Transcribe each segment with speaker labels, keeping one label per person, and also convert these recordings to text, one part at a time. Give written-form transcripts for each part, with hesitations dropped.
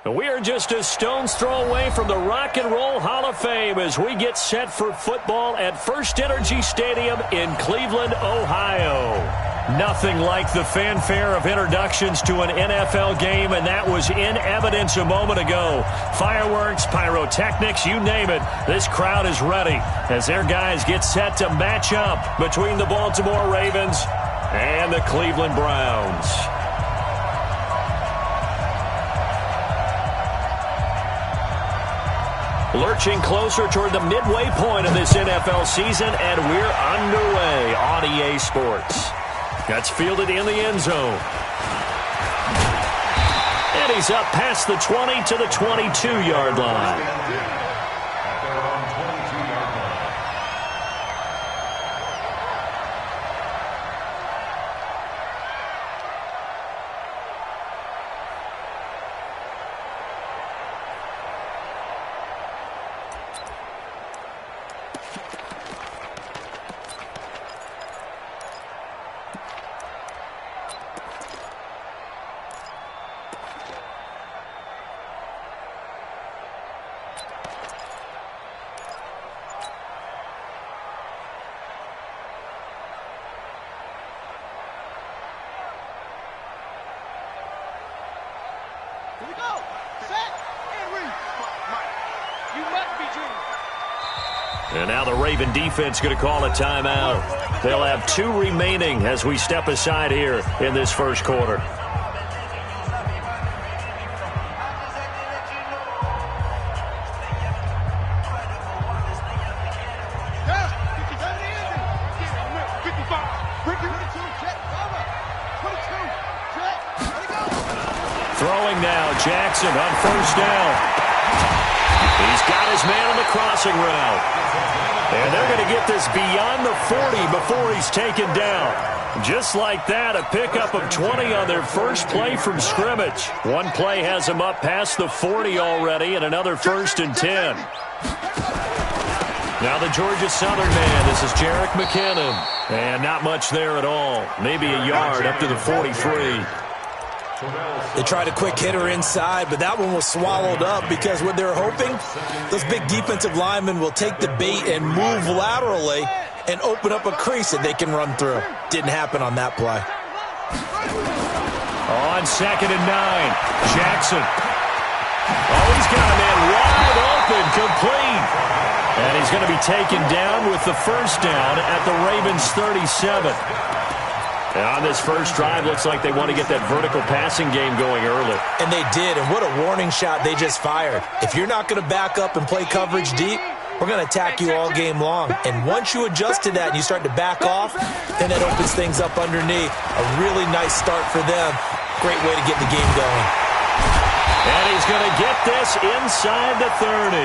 Speaker 1: We are just a stone's throw away from the Rock and Roll Hall of Fame as we get set for football at First Energy Stadium in Cleveland, Ohio. Nothing like the fanfare of introductions to an NFL game, and that was in evidence a moment ago. Fireworks, pyrotechnics, you name it. This crowd is ready as their guys get set to match up between the Baltimore Ravens and the Cleveland Browns. Lurching closer toward the midway point of this NFL season, and we're underway on EA Sports. That's fielded in the end zone. And he's up past the 20 to the 22-yard line. And now the Raven defense going to call a timeout. They'll have 2 remaining as we step aside here in this first quarter. Throwing now, Jackson on first down. He's got his man on the crossing route. And they're going to get this beyond the 40 before he's taken down. Just like that, a pickup of 20 on their first play from scrimmage. One play has them up past the 40 already, and another 1st and 10. Now the Georgia Southern man, this is Jerick McKinnon. And not much there at all. Maybe a yard up to the 43.
Speaker 2: They tried a quick hitter inside, but that one was swallowed up because what they're hoping, those big defensive linemen will take the bait and move laterally and open up a crease that they can run through. Didn't happen on that play.
Speaker 1: On 2nd and 9, Jackson. Oh, he's got a man wide open, complete. And he's going to be taken down with the first down at the Ravens' 37. And on this first drive, looks like they want to get that vertical passing game going early.
Speaker 2: And they did, and what a warning shot they just fired. If you're not going to back up and play coverage deep, we're going to attack you all game long. And once you adjust to that and you start to back off, then it opens things up underneath. A really nice start for them. Great way to get the game going.
Speaker 1: And he's going to get this inside the 30.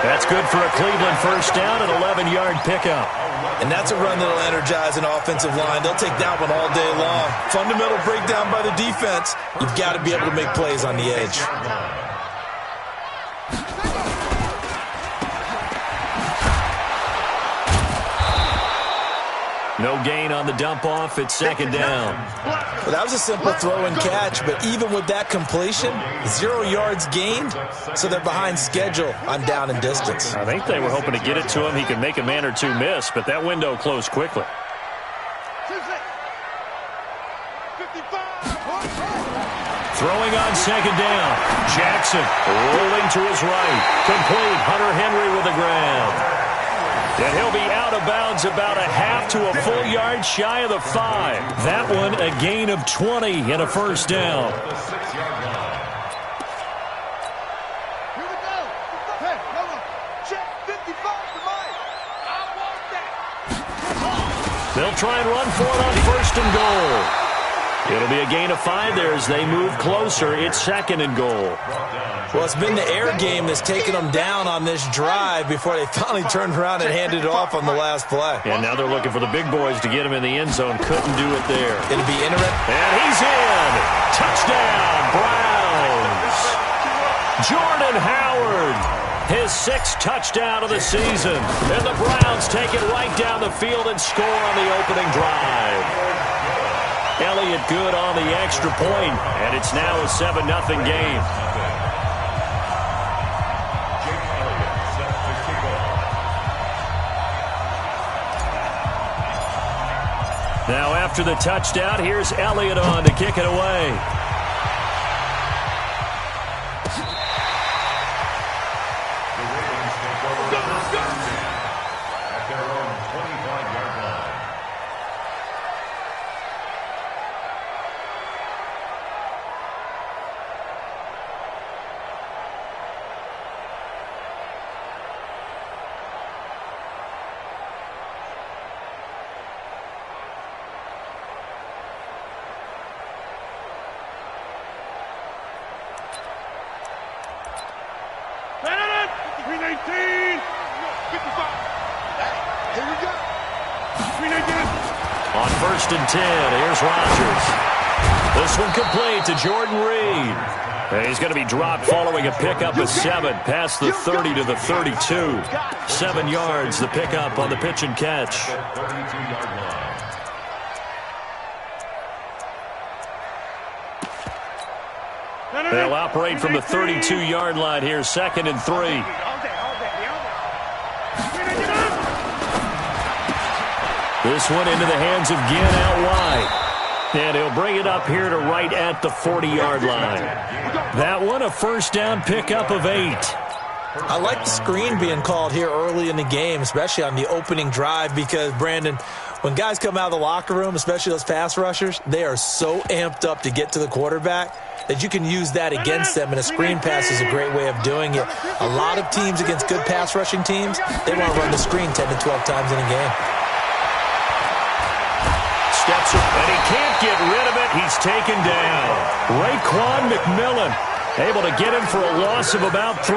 Speaker 1: That's good for a Cleveland first down, an 11-yard pickup.
Speaker 2: And that's a run that'll energize an offensive line. They'll take that one all day long. Fundamental breakdown by the defense. You've got to be able to make plays on the edge.
Speaker 1: No gain on the dump-off. It's 2nd down.
Speaker 2: Well, that was a simple throw and catch, but even with that completion, 0 yards gained, so they're behind schedule on down and distance.
Speaker 1: I think they were hoping to get it to him. He could make a man or two miss, but that window closed quickly. Throwing on 2nd down. Jackson rolling to his right. Complete. Hunter Henry with the grab. And he'll be out of bounds about a half to a full yard shy of the 5. That one a gain of 20 and a first down.
Speaker 3: Here we go. Hey, come on. Check 55 to Mike. I want that.
Speaker 1: They'll try and run for it on 1st and goal. It'll be a gain of 5 there as they move closer. It's 2nd and goal.
Speaker 2: Well, it's been the air game that's taken them down on this drive before they finally turned around and handed it off on the last play.
Speaker 1: And now they're looking for the big boys to get him in the end zone. Couldn't do it there.
Speaker 2: It'll be interesting.
Speaker 1: And he's in. Touchdown, Browns. Jordan Howard, his 6th touchdown of the season. And the Browns take it right down the field and score on the opening drive. Elliott good on the extra point, and it's now a 7-0 game. Now after the touchdown, here's Elliott on to kick it away. On 1st and 10, here's Rodgers. This one complete to Jordan Reed. And he's going to be dropped following a pickup of 7, past the 30 to the 32. 7 yards, the pickup on the pitch and catch. They'll operate from the 32-yard line here, 2nd and 3. This one into the hands of Ginn out wide. And he'll bring it up here to right at the 40-yard line. That one a first down pickup of 8.
Speaker 2: I like the screen being called here early in the game, especially on the opening drive, because, Brandon, when guys come out of the locker room, especially those pass rushers, they are so amped up to get to the quarterback that you can use that against them, and a screen pass is a great way of doing it. A lot of teams against good pass rushing teams, they want to run the screen 10 to 12 times in a game.
Speaker 1: Steps up, and he can't get rid of it. He's taken down. Raekwon McMillan able to get him for a loss of about 3.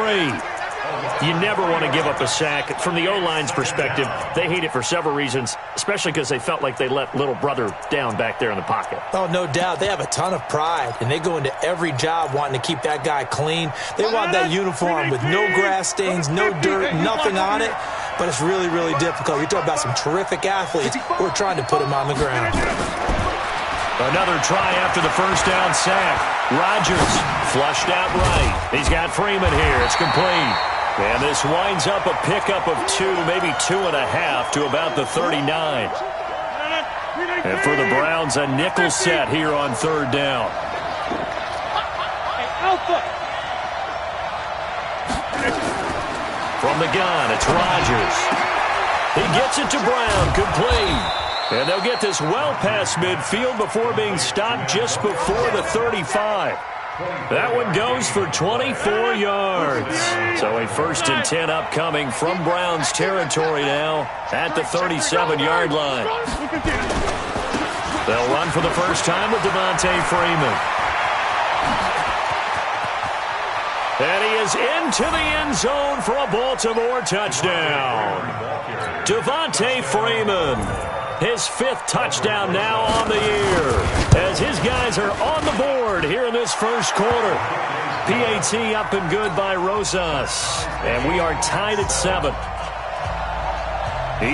Speaker 1: You never want to give up a sack. From the O-line's perspective, they hate it for several reasons, especially because they felt like they let little brother down back there in the pocket.
Speaker 2: Oh, no doubt. They have a ton of pride, and they go into every job wanting to keep that guy clean. They want that uniform with no grass stains, no dirt, nothing on it. But it's really, really difficult. You're talking about some terrific athletes who are trying to put him on the ground.
Speaker 1: Another try after the first down sack. Rodgers flushed out right. He's got Freeman here. It's complete. And this winds up a pickup of 2, maybe 2.5 to about the 39. And for the Browns, a nickel set here on 3rd down. From the gun, it's Rodgers. He gets it to Brown, complete. And they'll get this well past midfield before being stopped just before the 35. That one goes for 24 yards. So a 1st and 10 upcoming from Browns territory now at the 37-yard line. They'll run for the first time with Devontae Freeman. And he is into the end zone for a Baltimore touchdown. Devontae Freeman, his 5th touchdown now on the year, as his guys are on the board here in this first quarter. PAT up and good by Rosas, and we are tied at 7.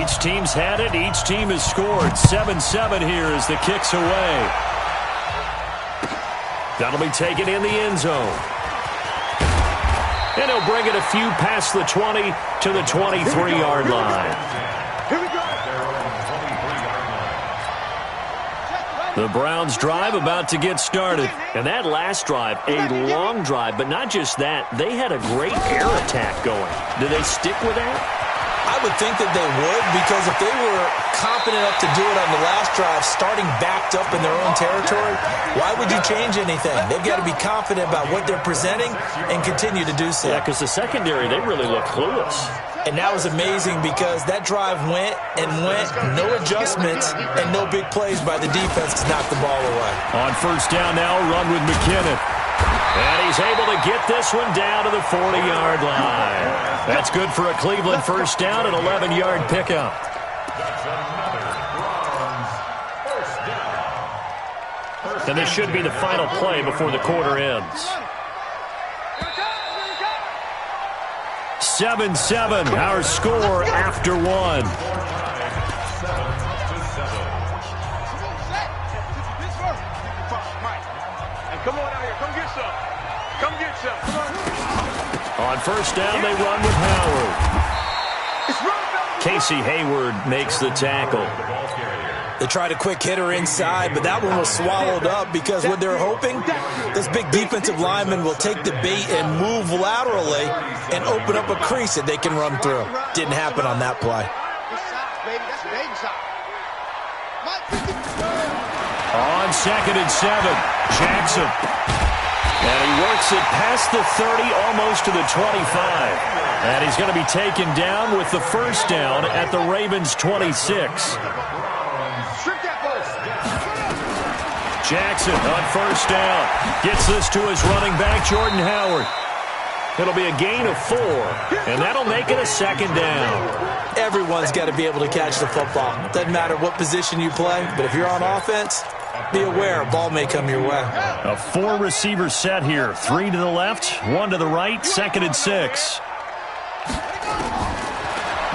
Speaker 1: Each team's had it. Each team has scored. 7-7 here as the kick's away. That'll be taken in the end zone. And he'll bring it a few past the 20 to the 23-yard line.
Speaker 3: Here we go.
Speaker 1: The Browns drive about to get started. And that last drive, a long drive, but not just that. They had a great air attack going. Do they stick with that?
Speaker 2: I would think that they would, because if they were confident enough to do it on the last drive, starting backed up in their own territory, why would you change anything? They've got to be confident about what they're presenting and continue to do so.
Speaker 1: Yeah, because the secondary, they really look clueless.
Speaker 2: And that was amazing because that drive went and went, no adjustments, and no big plays by the defense to knock the ball away.
Speaker 1: On first down now, run with McKinnon. And he's able to get this one down to the 40-yard line. That's good for a Cleveland first down, an 11-yard pickup. And this should be the final play before the quarter ends. 7-7, our score after 1.
Speaker 3: Come on out here. Come get some. Come get some. Come on.
Speaker 1: On first down, they run with Howard. Casey Hayward makes the tackle.
Speaker 2: They tried a quick hitter inside, but that one was swallowed up because what they're hoping, this big defensive lineman will take the bait and move laterally and open up a crease that they can run through. Didn't happen on that play.
Speaker 1: On 2nd and 7, Jackson. And he works it past the 30, almost to the 25. And he's going to be taken down with the first down at the Ravens' 26. Jackson on first down. Gets this to his running back, Jordan Howard. It'll be a gain of 4, and that'll make it a 2nd down.
Speaker 2: Everyone's got to be able to catch the football. Doesn't matter what position you play, but if you're on offense, be aware a ball may come your way.
Speaker 1: A 4-receiver set here. 3 to the left, 1 to the right, 2nd and 6.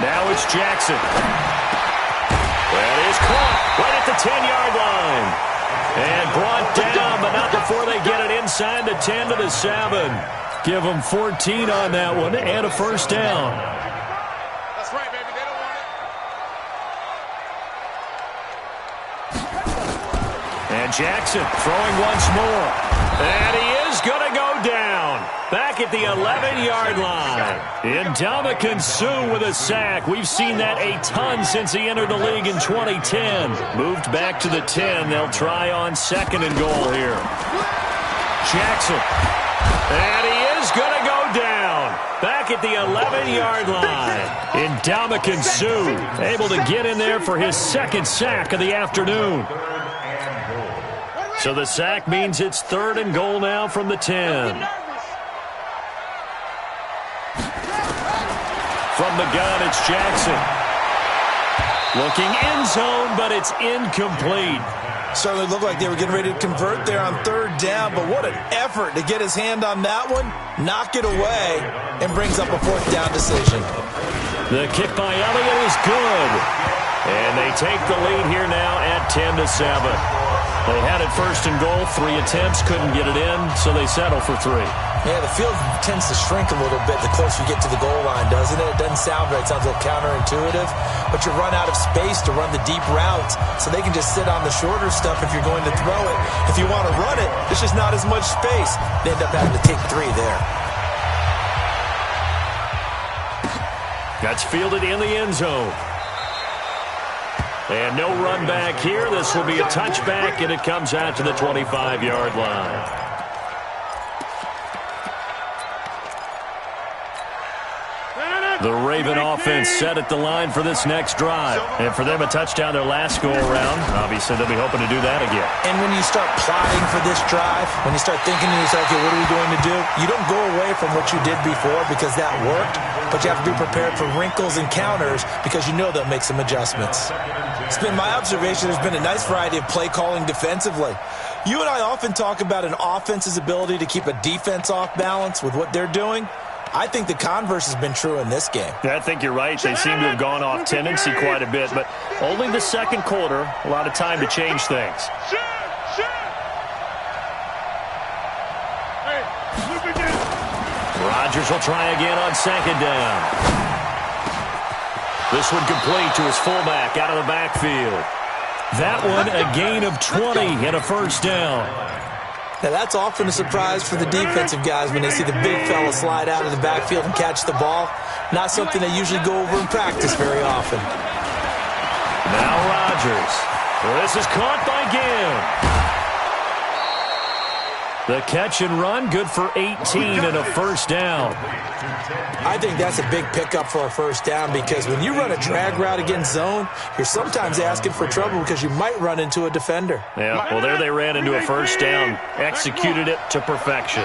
Speaker 1: Now it's Jackson. That is caught right at the 10-yard line. And brought down, but not before they get it inside the 10 to the 7. Give them 14 on that one and a first down.
Speaker 3: That's right, baby. They don't want it.
Speaker 1: And Jackson throwing once more. And he is going to go down. Back at the 11-yard line. Ndamukong Suh with a sack. We've seen that a ton since he entered the league in 2010. Moved back to the 10. They'll try on 2nd and goal here. Jackson. And he is going to go down. Back at the 11-yard line. Ndamukong Suh able to get in there for his 2nd sack of the afternoon. So the sack means it's 3rd and goal now from the 10. From the gun, it's Jackson. Looking end zone, but it's incomplete.
Speaker 2: Certainly looked like they were getting ready to convert there on 3rd down, but what an effort to get his hand on that one, knock it away, and brings up a 4th down decision.
Speaker 1: The kick by Elliott is good. And they take the lead here now at 10 to 7. They had it 1st and goal, 3 attempts, couldn't get it in, so they settle for 3.
Speaker 2: Yeah, the field tends to shrink a little bit the closer you get to the goal line, doesn't it? It doesn't sound right. It sounds a little counterintuitive. But you run out of space to run the deep routes, so they can just sit on the shorter stuff if you're going to throw it. If you want to run it, there's just not as much space. They end up having to take 3 there.
Speaker 1: That's fielded in the end zone. And no run back here. This will be a touchback, and it comes out to the 25-yard line. The Raven offense set at the line for this next drive. And for them, a touchdown their last go-around. Obviously, they'll be hoping to do that again.
Speaker 2: And when you start plotting for this drive, when you start thinking to yourself, okay, what are we going to do? You don't go away from what you did before because that worked, but you have to be prepared for wrinkles and counters because you know they'll make some adjustments. It's been my observation there's been a nice variety of play calling defensively. You and I often talk about an offense's ability to keep a defense off balance with what they're doing. I think the converse has been true in this game.
Speaker 1: I think you're right. They seem to have gone off tendency quite a bit, but only the 2nd quarter, a lot of time to change things. Rodgers will try again on 2nd down. This one complete to his fullback out of the backfield. That one a gain of 20 and a first down.
Speaker 2: Now, that's often a surprise for the defensive guys when they see the big fella slide out of the backfield and catch the ball. Not something they usually go over in practice very often.
Speaker 1: Now Rodgers. This is caught by Ginn. The catch and run, good for 18 and a first down.
Speaker 2: I think that's a big pickup for a first down because when you run a drag route against zone, you're sometimes asking for trouble because you might run into a defender.
Speaker 1: Yeah, well, there they ran into a first down, executed it to perfection.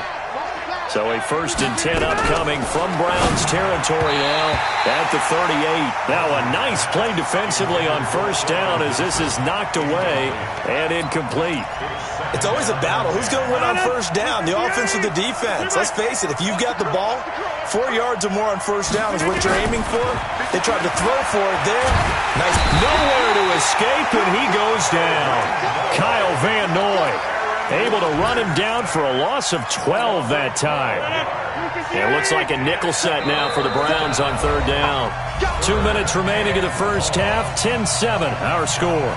Speaker 1: So a 1st and 10 upcoming from Browns territory now at the 38. Now a nice play defensively on first down as this is knocked away and incomplete.
Speaker 2: It's always a battle. Who's going to win on first down, the offense or the defense? Let's face it, if you've got the ball, 4 yards or more on first down is what you're aiming for. They tried to throw for it there. Nice.
Speaker 1: Nowhere to escape, and he goes down. Kyle Van Noy able to run him down for a loss of 12 that time. It looks like a nickel set now for the Browns on 3rd down. 2 minutes remaining in the first half, 10-7 our score.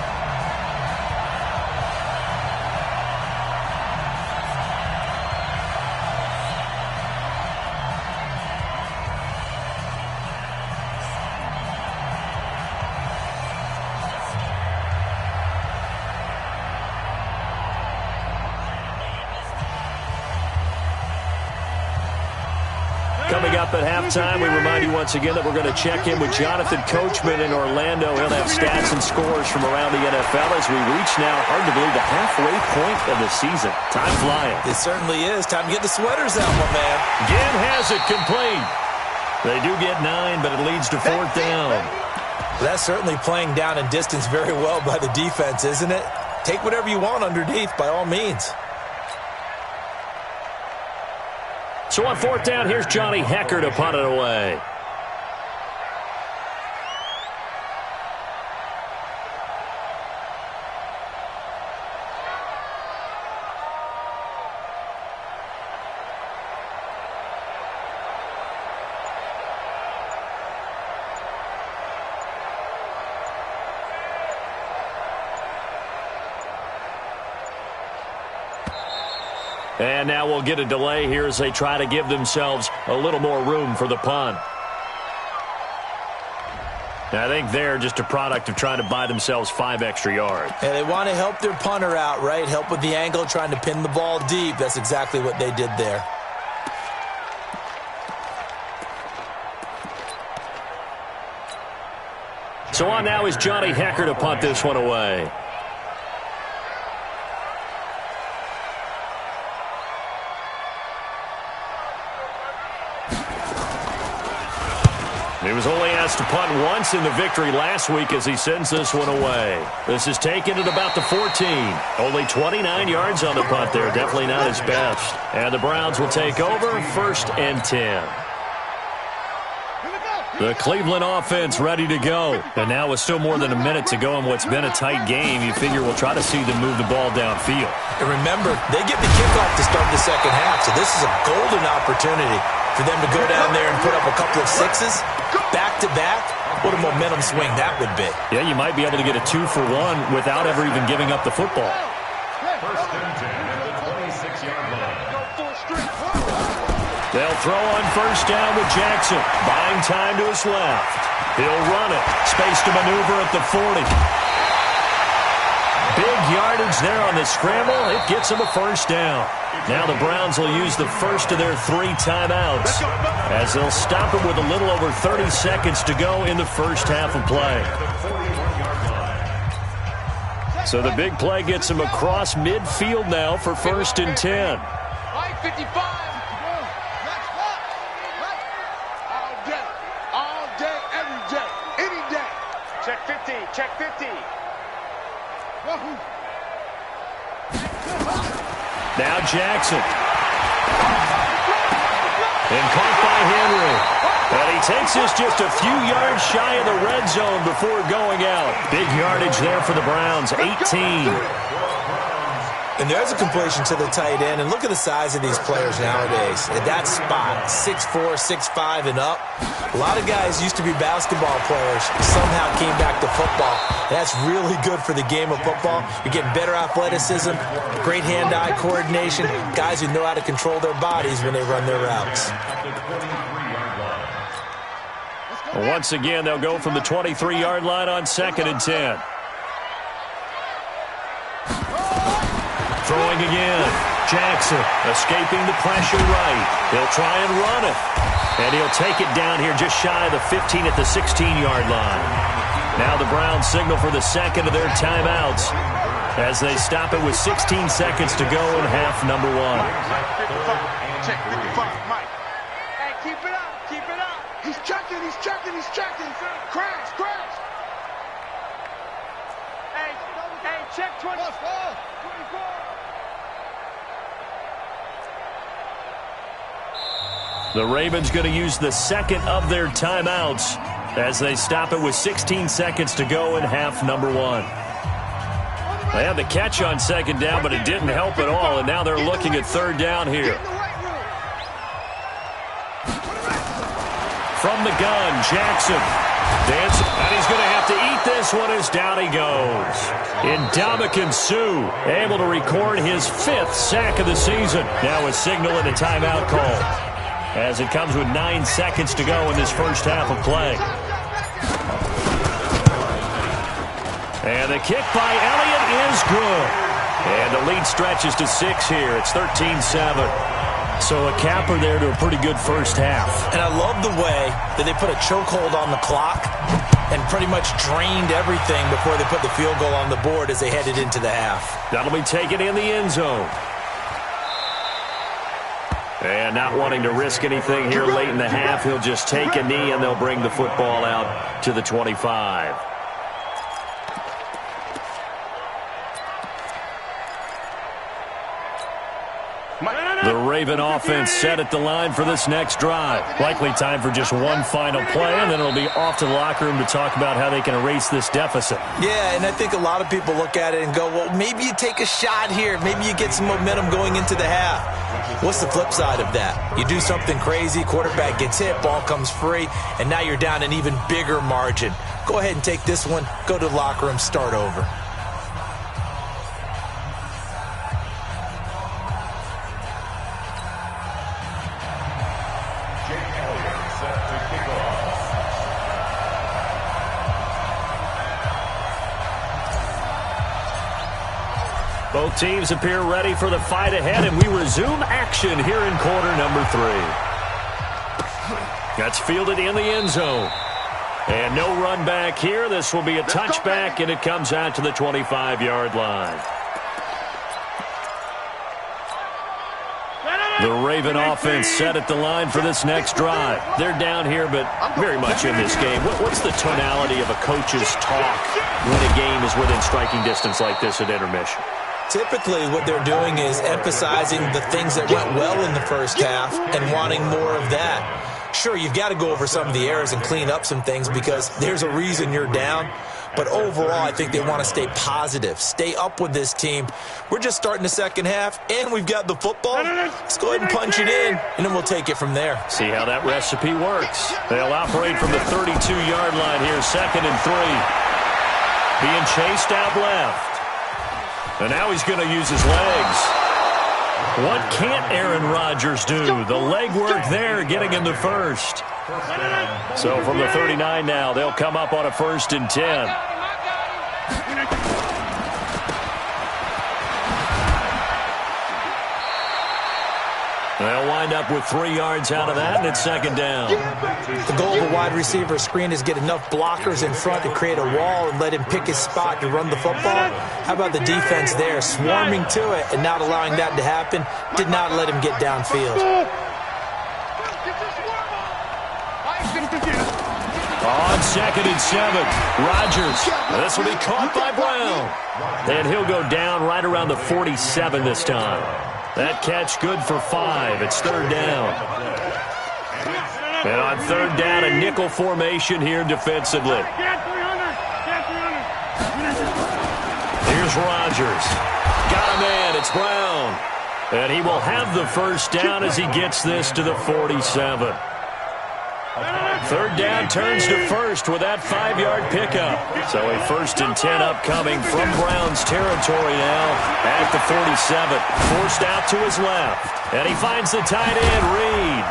Speaker 1: Coming up at halftime, we remind you once again that we're going to check in with Jonathan Coachman in Orlando. He'll have stats and scores from around the NFL as we reach now, hard to believe, the halfway point of the season. Time flying.
Speaker 2: It certainly is. Time to get the sweaters out, my man.
Speaker 1: Ginn has it complete. They do get 9, but it leads to 4th down.
Speaker 2: That's certainly playing down and distance very well by the defense, isn't it? Take whatever you want underneath, by all means.
Speaker 1: So on 4th down, here's Johnny Hecker to punt it away. And now we'll get a delay here as they try to give themselves a little more room for the punt. I think they're just a product of trying to buy themselves 5 extra yards.
Speaker 2: And they want to help their punter out, right? Help with the angle, trying to pin the ball deep. That's exactly what they did there.
Speaker 1: So on now is Johnny Hecker to punt this one away. He was only asked to punt once in the victory last week as he sends this one away. This is taken at about the 14. Only 29 yards on the punt there. Definitely not his best. And the Browns will take over 1st and 10. The Cleveland offense ready to go. And now with still more than a minute to go in what's been a tight game, you figure we'll try to see them move the ball downfield.
Speaker 2: And remember, they get the kickoff to start the second half, so this is a golden opportunity for them to go down there and put up a couple of 6s back-to-back. What a momentum swing that would be.
Speaker 1: Yeah, you might be able to get a 2-for-1 without ever even giving up the football.
Speaker 3: 1st and 10 at the 26-yard line.
Speaker 1: They'll throw on 1st down with Jackson. Buying time to his left. He'll run it. Space to maneuver at the 40. Big yardage there on the scramble. It gets him a 1st down. Now the Browns will use the first of their 3 timeouts as they'll stop it with a little over 30 seconds to go in the first half of play. So the big play gets him across midfield now for 1st and 10.
Speaker 3: 55. All day, every day, any day. Check 50, check 50.
Speaker 1: Now Jackson. And caught by Henry. And he takes this just a few yards shy of the red zone before going out. Big yardage there for the Browns, 18.
Speaker 2: And there's a completion to the tight end. And look at the size of these players nowadays. At that spot, 6'4", 6'5", and up. A lot of guys used to be basketball players, somehow came back to football. That's really good for the game of football. You're getting better athleticism, great hand-eye coordination, guys who know how to control their bodies when they run their routes.
Speaker 1: Once again, they'll go from the 23-yard line on 2nd and 10. Throwing again. Jackson escaping the pressure right. He'll try and run it. And he'll take it down here just shy of the 15 at the 16-yard line. Now the Browns signal for the second of their timeouts as they stop it with 16 seconds to go in half number 1.
Speaker 3: Check 55, Mike. Hey, keep it up, keep it up. He's checking, he's checking, he's checking. Crash, crash. Hey, check 24.
Speaker 1: The Ravens going to use the second of their timeouts as they stop it with 16 seconds to go in half number 1. They had the catch on 2nd down, but it didn't help at all, and now they're looking at 3rd down here. From the gun, Jackson. Dancing, and he's going to have to eat this one as down he goes. Ndamukong Suh able to record his 5th sack of the season. Now a signal and a timeout call as it comes with 9 seconds to go in this first half of play. And the kick by Elliott is good. And the lead stretches to 6 here. It's 13-7. So a capper there to a pretty good first half.
Speaker 2: And I love the way that they put a chokehold on the clock and pretty much drained everything before they put the field goal on the board as they headed into the half.
Speaker 1: That'll be taken in the end zone. And not wanting to risk anything here late in the half, he'll just take a knee and they'll bring the football out to the 25. The Raven offense set at the line for this next drive. Likely time for just one final play, and then it'll be off to the locker room to talk about how they can erase this deficit.
Speaker 2: Yeah, and I think a lot of people look at it and go, well, maybe you take a shot here. Maybe you get some momentum going into the half. What's the flip side of that? You do something crazy, quarterback gets hit, ball comes free, and now you're down an even bigger margin. Go ahead and take this one, go to the locker room, start over.
Speaker 1: Both teams appear ready for the fight ahead, and we resume action here in quarter number 3. That's fielded in the end zone. And no run back here. This will be a touchback, and it comes out to the 25-yard line. The Raven offense set at the line for this next drive. They're down here, but very much in this game. What's the tonality of a coach's talk when a game is within striking distance like this at intermission?
Speaker 2: Typically, what they're doing is emphasizing the things that went well in the first half and wanting more of that. Sure, you've got to go over some of the errors and clean up some things because there's a reason you're down. But overall, I think they want to stay positive, stay up with this team. We're just starting the second half, and we've got the football. Let's go ahead and punch it in, and then we'll take it from there.
Speaker 1: See how that recipe works. They'll operate from the 32-yard line here, 2nd and 3. Being chased out left. And now he's going to use his legs. What can't Aaron Rodgers do? The leg work there, getting in the first. So from the 39 now, they'll come up on a 1st and 10. They'll wind up with 3 yards out of that, and it's 2nd down.
Speaker 2: The goal of a wide receiver screen is get enough blockers in front to create a wall and let him pick his spot to run the football. How about the defense there, swarming to it and not allowing that to happen? Did not let him get downfield.
Speaker 1: On 2nd and 7, Rodgers. This will be caught by Brown. And he'll go down right around the 47 this time. That catch good for 5. It's 3rd down. And on 3rd down, a nickel formation here defensively. Here's Rodgers. Got a man. It's Brown. And he will have the 1st down as he gets this to the 47. 3rd down turns to 1st with that 5-yard pickup. So a 1st and 10 upcoming from Brown's territory now at the 47. Forced out to his left. And he finds the tight end, Reed.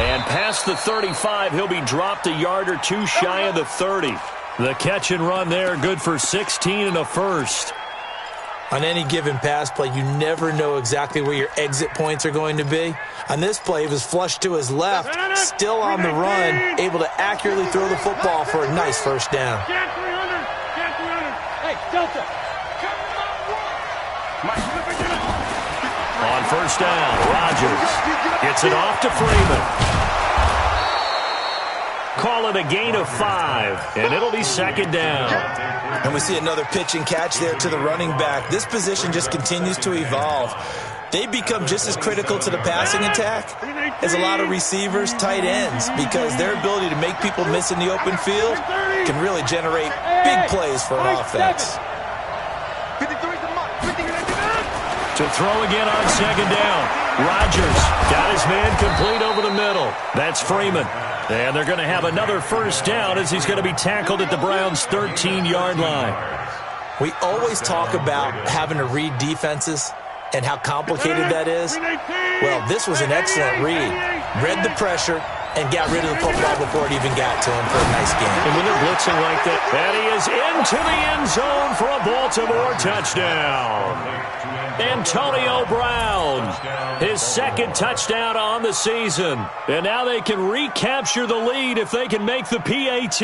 Speaker 1: And past the 35, he'll be dropped a yard or 2 shy of the 30. The catch and run there, good for 16 and a 1st.
Speaker 2: On any given pass play, you never know exactly where your exit points are going to be. On this play, he was flushed to his left, still on the run, able to accurately throw the football for a nice 1st down.
Speaker 3: Hey, Delta.
Speaker 1: On 1st down, Rodgers gets it off to Freeman. Call it a gain of 5, and it'll be 2nd down.
Speaker 2: And we see another pitch and catch there to the running back. This position just continues to evolve. They become just as critical to the passing attack as a lot of receivers, tight ends, because their ability to make people miss in the open field can really generate big plays for an offense.
Speaker 1: To throw again on 2nd down. Rodgers got his man complete over the middle. That's Freeman. And they're going to have another 1st down as he's going to be tackled at the Browns' 13-yard line.
Speaker 2: We always talk about having to read defenses and how complicated that is. Well, this was an excellent read. Read the pressure, and got rid of the football before it even got to him for a nice game.
Speaker 1: And when they're blitzing like that, and he is into the end zone for a Baltimore touchdown. Antonio Brown, his second touchdown on the season. And now they can recapture the lead if they can make the PAT.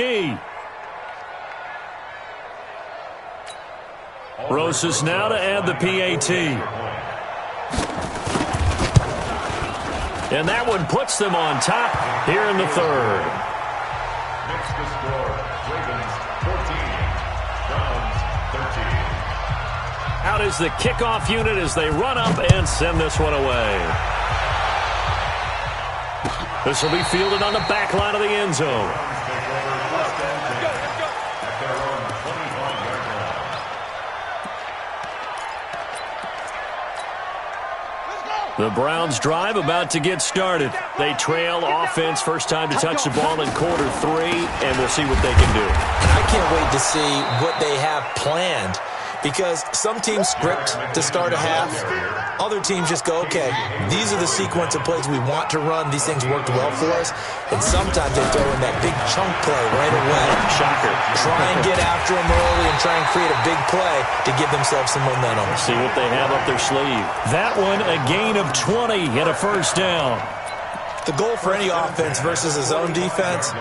Speaker 1: Rosas now to add the PAT. And that one puts them on top here in the third.
Speaker 4: Next to score, Ravens 14, Browns 13.
Speaker 1: Out is the kickoff unit as they run up and send this one away. This will be fielded on the back line of the end zone. The Browns drive about to get started. They trail offense, first time to touch the ball in quarter 3, and we'll see what they can do.
Speaker 2: I can't wait to see what they have planned, because some teams script to start a half. Other teams just go, okay, these are the sequence of plays we want to run. These things worked well for us. And sometimes they throw in that big chunk play right away.
Speaker 1: Shocker.
Speaker 2: Try and get after them early and try and create a big play to give themselves some momentum.
Speaker 1: See what they have up their sleeve. That one, a gain of 20 and a first down.
Speaker 2: The goal for any offense versus a zone defense,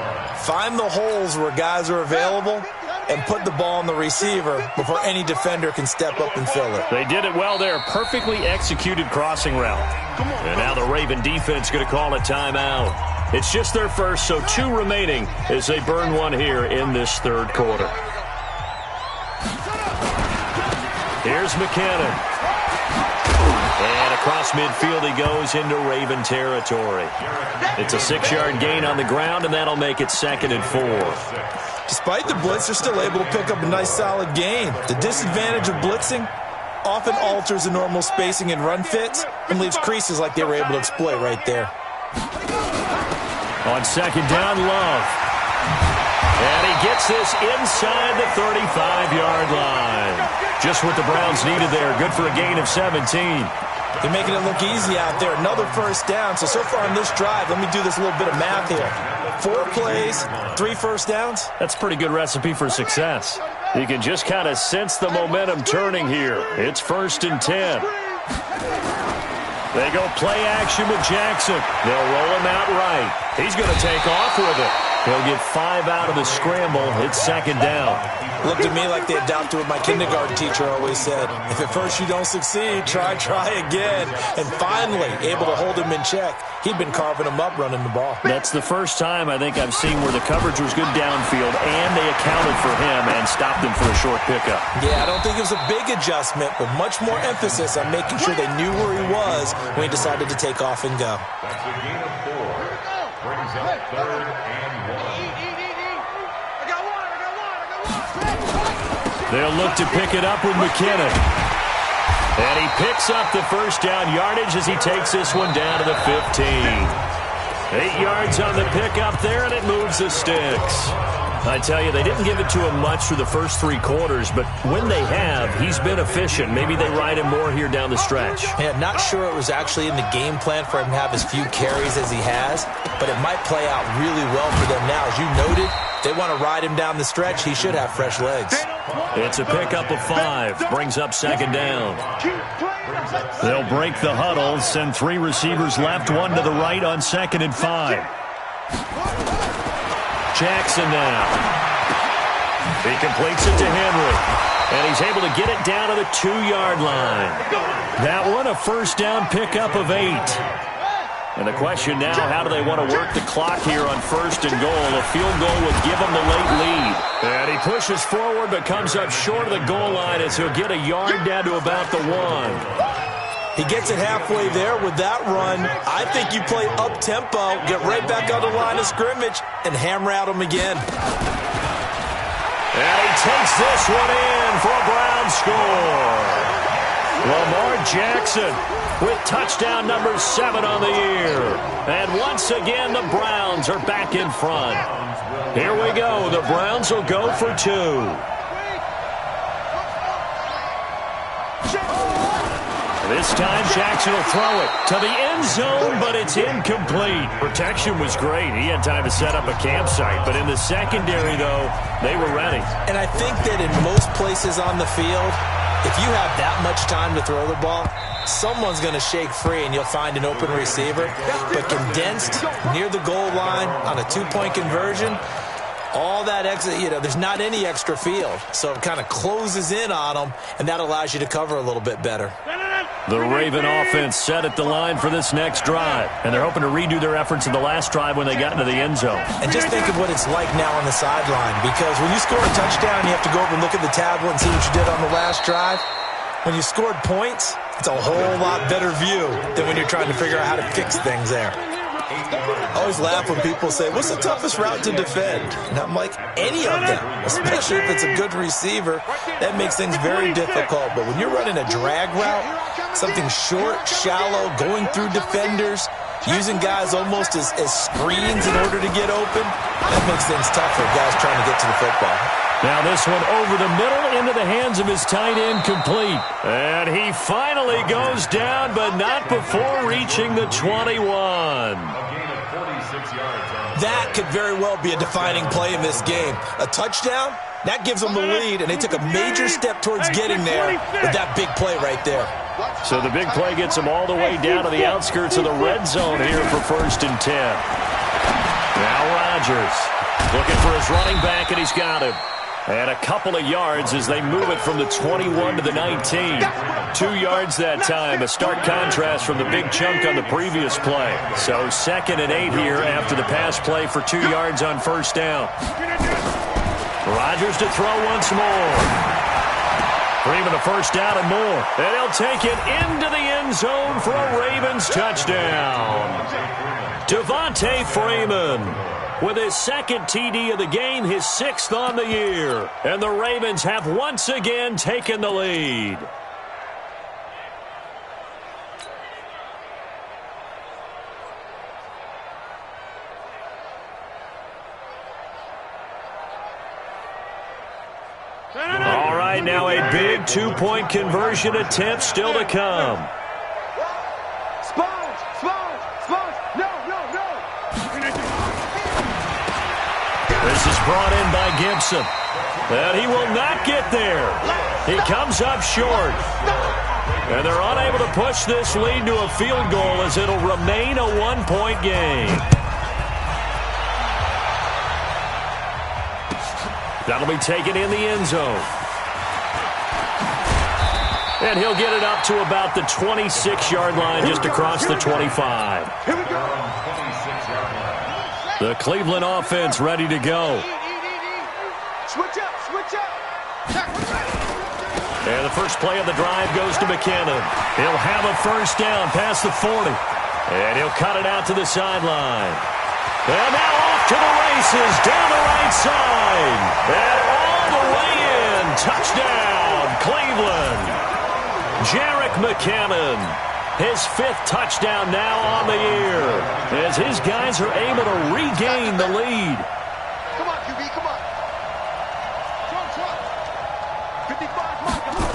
Speaker 2: find the holes where guys are available and put the ball on the receiver before any defender can step up and fill it.
Speaker 1: They did it well there. Perfectly executed crossing route. And now the Raven defense going to call a timeout. It's just their first, so 2 remaining as they burn one here in this third quarter. Here's McKinnon. And across midfield he goes into Raven territory. It's a 6-yard gain on the ground, and that'll make it 2nd and 4.
Speaker 2: Despite the blitz, they're still able to pick up a nice solid gain. The disadvantage of blitzing often alters the normal spacing and run fits and leaves creases like they were able to exploit right there.
Speaker 1: On 2nd down, Love. And he gets this inside the 35-yard line. Just what the Browns needed there. Good for a gain of 17.
Speaker 2: They're making it look easy out there. Another first down. So far on this drive, let me do this little bit of math here. 4 plays, 3 first downs.
Speaker 1: That's a pretty good recipe for success. You can just kind of sense the momentum turning here. It's 1st and 10. They go play action with Jackson. They'll roll him out right. He's going to take off with it. He'll get 5 out of the scramble. It's 2nd down.
Speaker 2: Looked at me like they adopted what my kindergarten teacher always said. If at first you don't succeed, try again. And finally, able to hold him in check. He'd been carving him up running the ball.
Speaker 1: That's the first time I think I've seen where the coverage was good downfield and they accounted for him and stopped him for a short pickup.
Speaker 2: Yeah, I don't think it was a big adjustment, but much more emphasis on making sure they knew where he was when he decided to take off and go.
Speaker 4: That's a gain of 4. Brings up 3rd and 1.
Speaker 1: They'll look to pick it up with McKinnon. And he picks up the first down yardage as he takes this one down to the 15. 8 yards on the pickup there, and it moves the sticks. I tell you, they didn't give it to him much through the first 3 quarters, but when they have, he's been efficient. Maybe they ride him more here down the stretch.
Speaker 2: Yeah, not sure it was actually in the game plan for him to have as few carries as he has, but it might play out really well for them now. As you noted, they want to ride him down the stretch. He should have fresh legs.
Speaker 1: It's a pickup of 5. Brings up 2nd down. They'll break the huddle, send 3 receivers left, 1 to the right on 2nd and 5. Jackson now. He completes it to Henry. And he's able to get it down to the 2-yard line. That one, a first down pickup of 8. And the question now, how do they want to work the clock here on 1st and goal? A field goal would give them the late lead. And he pushes forward but comes up short of the goal line as he'll get a yard down to about the 1.
Speaker 2: He gets it halfway there with that run. I think you play up-tempo, get right back on the line of scrimmage, and hammer out him again.
Speaker 1: And he takes this one in for a Brown score. Lamar Jackson with touchdown number 7 on the year. And once again, the Browns are back in front. Here we go. The Browns will go for 2. This time Jackson will throw it to the end zone, but it's incomplete. Protection was great. He had time to set up a campsite, but in the secondary, though, they were ready.
Speaker 2: And I think that in most places on the field, if you have that much time to throw the ball, someone's going to shake free and you'll find an open receiver. But condensed near the goal line on a two-point conversion, all that extra, there's not any extra field. So it kind of closes in on them, and that allows you to cover a little bit better.
Speaker 1: The Raven offense set at the line for this next drive, and they're hoping to redo their efforts in the last drive when they got into the end zone.
Speaker 2: And just think of what it's like now on the sideline, because when you score a touchdown, you have to go over and look at the tablet and see what you did on the last drive. When you scored points, it's a whole lot better view than when you're trying to figure out how to fix things there. I always laugh when people say, what's the toughest route to defend? And I'm like, any of them, especially if it's a good receiver. That makes things very difficult. But when you're running a drag route, something short, shallow, going through defenders, using guys almost as screens in order to get open, that makes things tough for guys trying to get to the football.
Speaker 1: Now this one over the middle into the hands of his tight end, complete. And he finally goes down, but not before reaching the 21.
Speaker 2: That could very well be a defining play in this game. A touchdown, that gives them the lead, and they took a major step towards getting there with that big play right there.
Speaker 1: So the big play gets them all the way down to the outskirts of the red zone here for 1st and 10. Now Rodgers looking for his running back, and he's got him. And a couple of yards as they move it from the 21 to the 19. 2 yards that time, a stark contrast from the big chunk on the previous play. So 2nd and 8 here after the pass play for 2 yards on 1st down. Rodgers to throw once more. Freeman a 1st down and more. And he'll take it into the end zone for a Ravens touchdown. Devontae Freeman with his 2nd TD of the game, his 6th on the year. And the Ravens have once again taken the lead. All right, now a big 2-point conversion attempt still to come. This is brought in by Gibson. And he will not get there. He comes up short. And they're unable to push this lead to a field goal as it'll remain a 1-point game. That'll be taken in the end zone. And he'll get it up to about the 26-yard line, just across the 25.
Speaker 3: Here we go.
Speaker 1: The Cleveland offense ready to go.
Speaker 3: Switch up, switch up.
Speaker 1: And the first play of the drive goes to McKinnon. He'll have a 1st down past the 40. And he'll cut it out to the sideline. And now off to the races down the right side. And all the way in. Touchdown, Cleveland. Jerick McKinnon. His 5th touchdown now on the year, as his guys are able to regain the lead.
Speaker 3: Come on, QB, come on. Trump. 55, come on.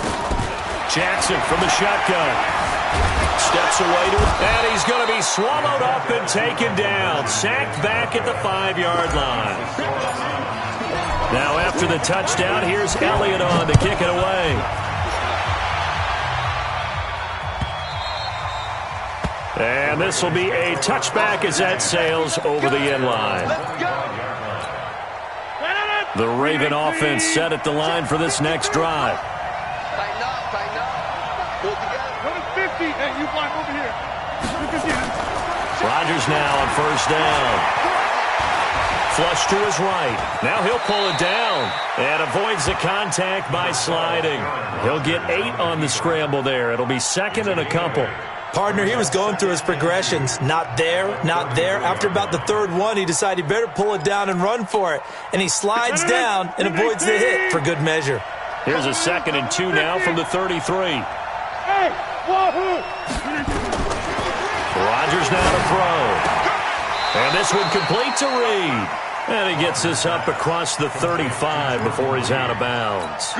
Speaker 1: Jackson from the shotgun. Steps away to it, and he's going to be swallowed up and taken down. Sacked back at the 5-yard line. Now after the touchdown, here's Elliott on to kick it away. And this will be a touchback as that sails over the end line. The Raven offense set at the line for this next drive.
Speaker 3: Tighten up. Pull together. Go to 50. Hey, you block over here.
Speaker 1: Rodgers now on 1st down. Flush to his right. Now he'll pull it down and avoids the contact by sliding. He'll get 8 on the scramble there. It'll be 2nd and a couple.
Speaker 2: Partner, he was going through his progressions. Not there, not there. After about the 3rd one, he decided he better pull it down and run for it. And he slides down and avoids the hit for good measure.
Speaker 1: Here's a 2nd and 2 now from the 33.
Speaker 3: Hey, wahoo!
Speaker 1: Rodgers now to throw. And this one complete to Reed. And he gets this up across the 35 before he's out of bounds.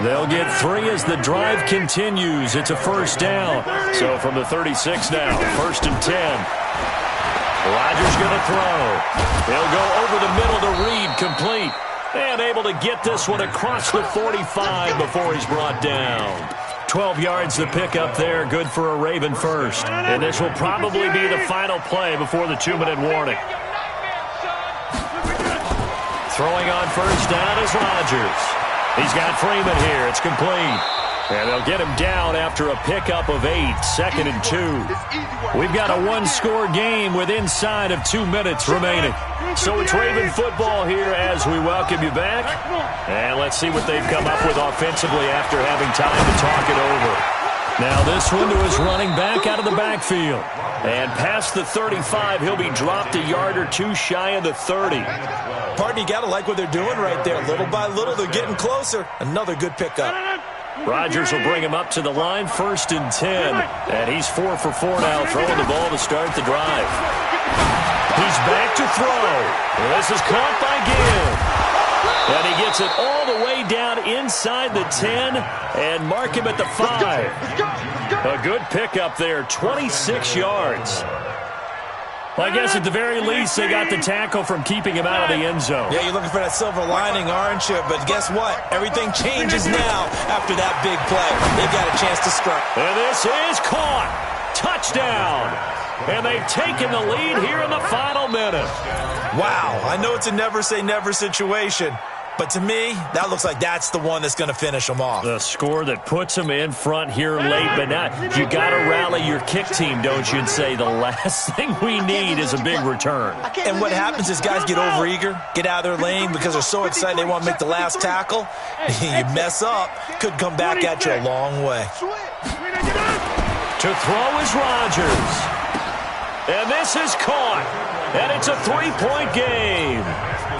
Speaker 1: They'll get 3 as the drive continues. It's a first down. So from the 36 now, 1st and 10. Rodgers going to throw. He'll go over the middle to Reed, complete. And able to get this one across the 45 before he's brought down. 12 yards to pick up there, good for a Raven first. And this will probably be the final play before the 2-minute warning. Throwing on first down is Rodgers. He's got Freeman here. It's complete. And they'll get him down after a pickup of 8, 2nd and 2. We've got a 1-score game with inside of 2 minutes remaining. So it's Raven football here as we welcome you back. And let's see what they've come up with offensively after having time to talk it over. Now this one to his running back out of the backfield. And past the 35, he'll be dropped a yard or 2 shy of the 30.
Speaker 2: Partner, you got to like what they're doing right there. Little by little, they're getting closer. Another good pickup.
Speaker 1: Rodgers will bring him up to the line, 1st and 10. And he's 4 for 4 now, throwing the ball to start the drive. He's back to throw. This is caught by Gill. And he gets it all the way down inside the 10 and mark him at the 5. A good pickup there, 26 yards. Well, I guess at the very least, they got the tackle from keeping him out of the end zone.
Speaker 2: Yeah, you're looking for that silver lining, aren't you? But guess what? Everything changes now after that big play. They've got a chance to strike.
Speaker 1: And this is caught. Touchdown. And they've taken the lead here in the final minute.
Speaker 2: Wow, I know it's a never-say-never situation. But to me, that looks like that's the one that's going to finish them off.
Speaker 1: The score that puts them in front here late, but now you got to rally your kick team, don't you, and say the last thing we need is a big return.
Speaker 2: And what happens is guys get overeager, get out of their lane because they're so excited they want to make the last tackle. You mess up, could come back at you a long way.
Speaker 1: To throw is Rodgers. And this is caught. And it's a 3-point game.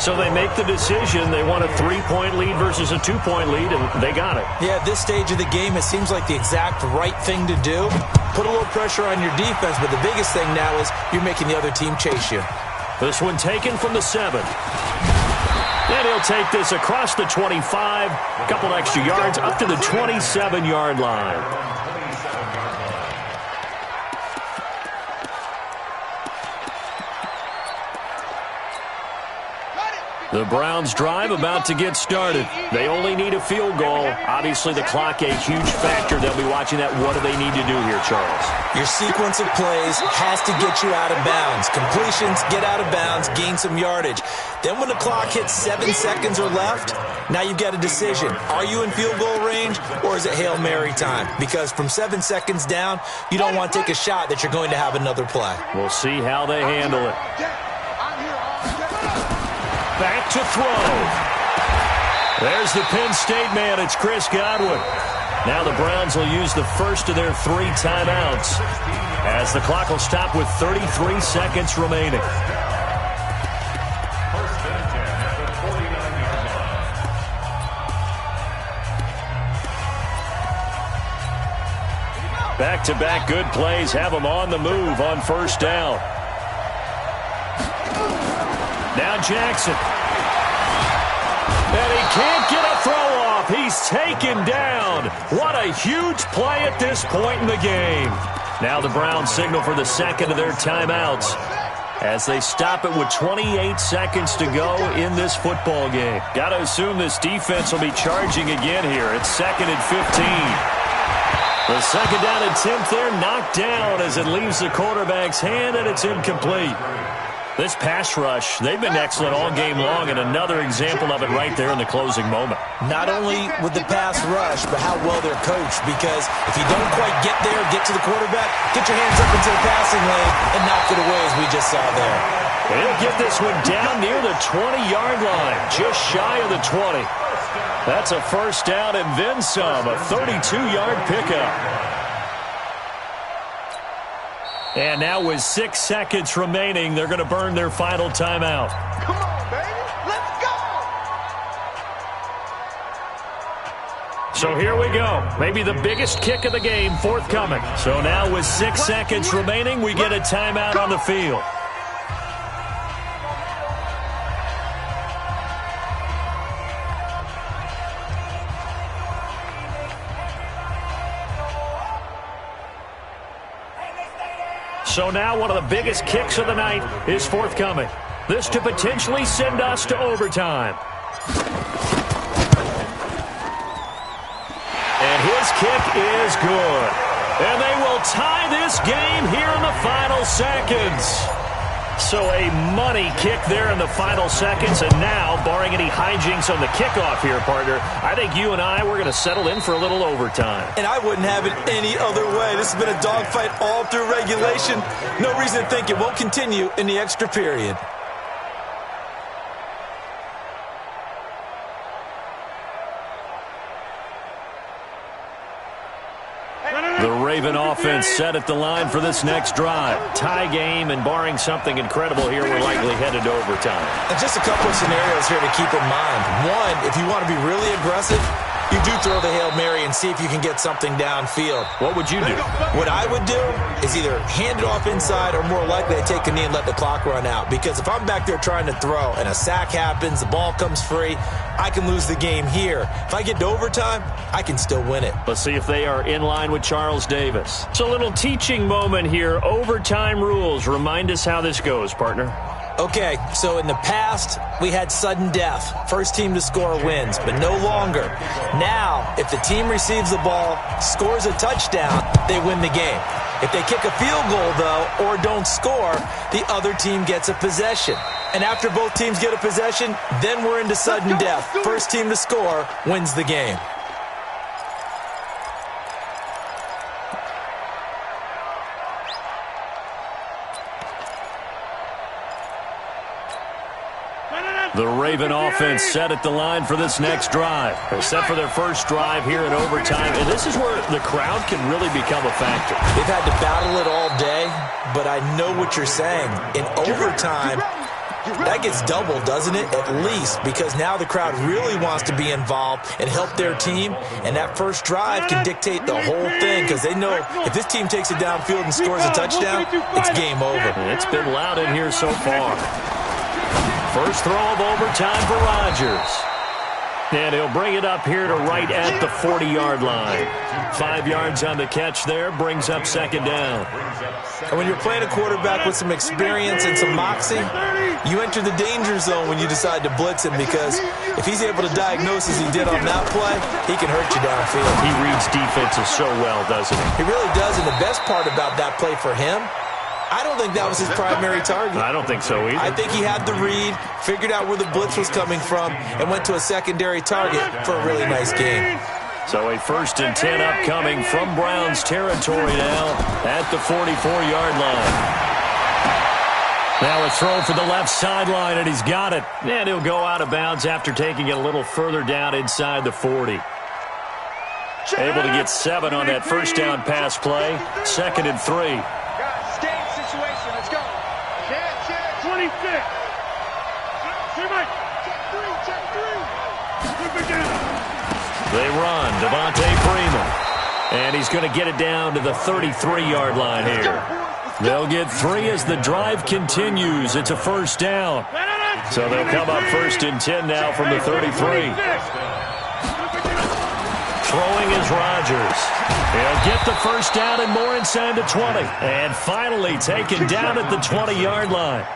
Speaker 1: So they make the decision. They want a 3-point lead versus a 2-point lead, and they got it.
Speaker 2: Yeah, at this stage of the game, it seems like the exact right thing to do. Put a little pressure on your defense, but the biggest thing now is you're making the other team chase you.
Speaker 1: This one taken from the 7. And he'll take this across the 25, a couple extra yards, up to the 27-yard line. The Browns drive about to get started. They only need a field goal. Obviously, the clock a huge factor. They'll be watching that. What do they need to do here, Charles?
Speaker 2: Your sequence of plays has to get you out of bounds. Completions, get out of bounds, gain some yardage. Then when the clock hits 7 seconds or left, now you've got a decision. Are you in field goal range or is it Hail Mary time? Because from 7 seconds down, you don't want to take a shot that you're going to have another play.
Speaker 1: We'll see how they handle it. Back to throw. There's the Penn State man. It's Chris Godwin. Now the Browns will use the first of their 3 timeouts as the clock will stop with 33 seconds remaining. Back-to-back good plays have them on the move on first down. Now Jackson. And he can't get a throw off. He's taken down. What a huge play at this point in the game. Now the Browns signal for the second of their timeouts as they stop it with 28 seconds to go in this football game. Got to assume this defense will be charging again here. It's 2nd and 15. The second down attempt there knocked down as it leaves the quarterback's hand, and it's incomplete. This pass rush, they've been excellent all game long, and another example of it right there in the closing moment.
Speaker 2: Not only with the pass rush, but how well they're coached, because if you don't quite get there, get to the quarterback, get your hands up into the passing lane and knock it away as we just saw there.
Speaker 1: And he'll get this one down near the 20-yard line, just shy of the 20. That's a first down and then some, a 32-yard pickup. And now with 6 seconds remaining, they're going to burn their final timeout.
Speaker 3: Come on, baby. Let's go.
Speaker 1: So here we go. Maybe the biggest kick of the game forthcoming. So now with 6 seconds remaining, we get a timeout on the field. So now one of the biggest kicks of the night is forthcoming. This to potentially send us to overtime. And his kick is good. And they will tie this game here in the final seconds. So a money kick there in the final seconds. And now, barring any hijinks on the kickoff here, partner, I think you and we're going to settle in for a little overtime.
Speaker 2: And I wouldn't have it any other way. This has been a dogfight all through regulation. No reason to think it won't continue in the extra period.
Speaker 1: The Raven offense set at the line for this next drive. Tie game, and barring something incredible here, we're likely headed to overtime.
Speaker 2: And just a couple of scenarios here to keep in mind. One, if you want to be really aggressive, you do throw the Hail Mary and see if you can get something downfield.
Speaker 1: What would you do?
Speaker 2: What I would do is either hand it off inside or more likely I take a knee and let the clock run out. Because if I'm back there trying to throw and a sack happens, the ball comes free, I can lose the game here. If I get to overtime, I can still win it.
Speaker 1: Let's see if they are in line with Charles Davis. It's a little teaching moment here. Overtime rules. Remind us how this goes, partner.
Speaker 2: Okay, so in the past, we had sudden death. First team to score wins, but no longer. Now, if the team receives the ball, scores a touchdown, they win the game. If they kick a field goal, though, or don't score, the other team gets a possession. And after both teams get a possession, then we're into sudden death. First team to score wins the game.
Speaker 1: The Raven offense set at the line for this next drive. They're set for their first drive here in overtime, and this is where the crowd can really become a factor.
Speaker 2: They've had to battle it all day, but I know what you're saying. In overtime, that gets doubled, doesn't it? At least, because now the crowd really wants to be involved and help their team, and that first drive can dictate the whole thing because they know if this team takes it downfield and scores a touchdown, it's game over.
Speaker 1: It's been loud in here so far. First throw of overtime for Rodgers. And he'll bring it up here to right at the 40-yard line. 5 yards on the catch there, brings up second down.
Speaker 2: And when you're playing a quarterback with some experience and some moxie, you enter the danger zone when you decide to blitz him because if he's able to diagnose as he did on that play, he can hurt you downfield.
Speaker 1: He reads defenses so well, doesn't he?
Speaker 2: He really does, and the best part about that play for him, I don't think that was his primary target.
Speaker 1: I don't think so either.
Speaker 2: I think he had the read, figured out where the blitz was coming from, and went to a secondary target for a really nice game.
Speaker 1: So a 1st and 10 upcoming from Browns territory now at the 44-yard line. Now a throw for the left sideline, and he's got it. And he'll go out of bounds after taking it a little further down inside the 40. Able to get 7 on that first down pass play. 2nd and 3.
Speaker 3: 26.
Speaker 1: They run. Devontae Freeman. And he's going to get it down to the 33-yard line here. They'll get 3 as the drive continues. It's a first down. So they'll come up 1st and 10 now from the 33. Throwing is Rodgers. He'll get the first down and more inside the 20. And finally taken down at the 20-yard line.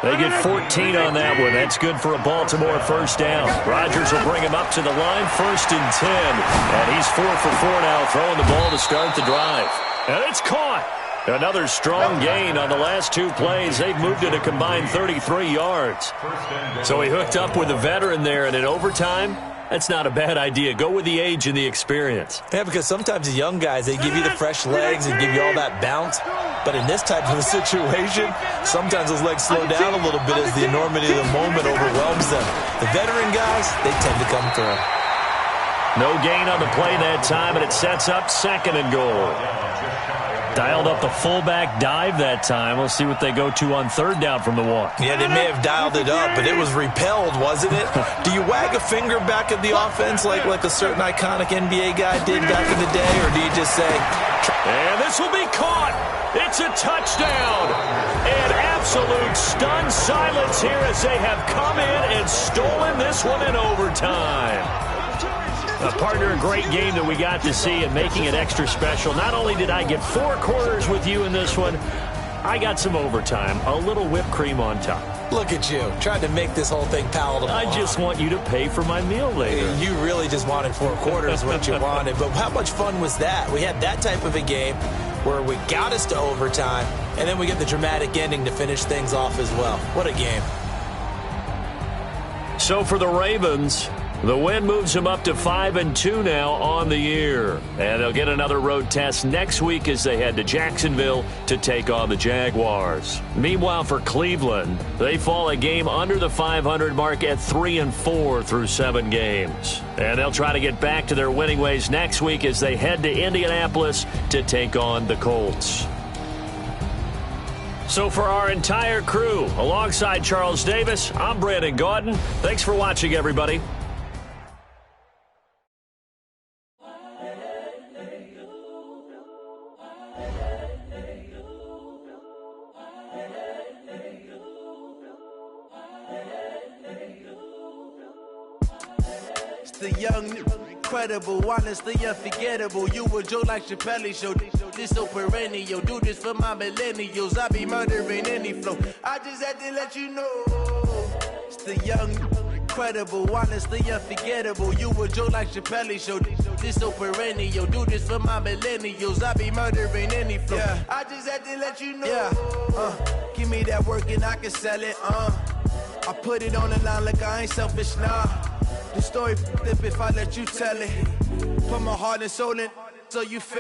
Speaker 1: They get 14 on that one. That's good for a Baltimore first down. Rodgers will bring him up to the line, 1st and 10. And he's 4 for 4 now, throwing the ball to start the drive. And it's caught. Another strong gain on the last 2 plays. They've moved it a combined 33 yards. So he hooked up with a veteran there, and in overtime, that's not a bad idea. Go with the age and the experience.
Speaker 2: Yeah, because sometimes the young guys, they give you the fresh legs and give you all that bounce. But in this type of a situation, sometimes those legs slow down a little bit as the enormity of the moment overwhelms them. The veteran guys, they tend to come through.
Speaker 1: No gain on the play that time, and it sets up 2nd and goal. Dialed up the fullback dive that time. We'll see what they go to on 3rd down from the walk.
Speaker 2: Yeah, they may have dialed it up, but it was repelled, wasn't it? Do you wag a finger back at the offense like a certain iconic NBA guy did back in the day, or do you just say...
Speaker 1: And this will be caught. It's a touchdown. And absolute stunned silence here as they have come in and stolen this one in overtime. A partner, a great game that we got to see and making it extra special. Not only did I get 4 quarters with you in this one, I got some overtime, a little whipped cream on top.
Speaker 2: Look at you, trying to make this whole thing palatable.
Speaker 1: I just want you to pay for my meal later.
Speaker 2: You really just wanted 4 quarters what you wanted. But how much fun was that? We had that type of a game where we got us to overtime, and then we get the dramatic ending to finish things off as well. What a game.
Speaker 1: So for the Ravens, the win moves them up to 5-2 now on the year. And they'll get another road test next week as they head to Jacksonville to take on the Jaguars. Meanwhile, for Cleveland, they fall a game under the 500 mark at 3-4 through 7 games. And they'll try to get back to their winning ways next week as they head to Indianapolis to take on the Colts. So for our entire crew, alongside Charles Davis, I'm Brandon Gaudin. Thanks for watching, everybody.
Speaker 5: The young, incredible, honestly unforgettable. You a Joe like Chappelle show. This so perennial. Do this for my millennials. I be murdering any flow. I just had to let you know. It's the young, incredible, honestly unforgettable. You a Joe like Chappelle show. This so perennial. Do this for my millennials. I be murdering any flow. Yeah. I just had to let you know. Yeah. Give me that work and I can sell it. I put it on the line like I ain't selfish, nah. The story flip if I let you tell it. Put my heart and soul in so you feel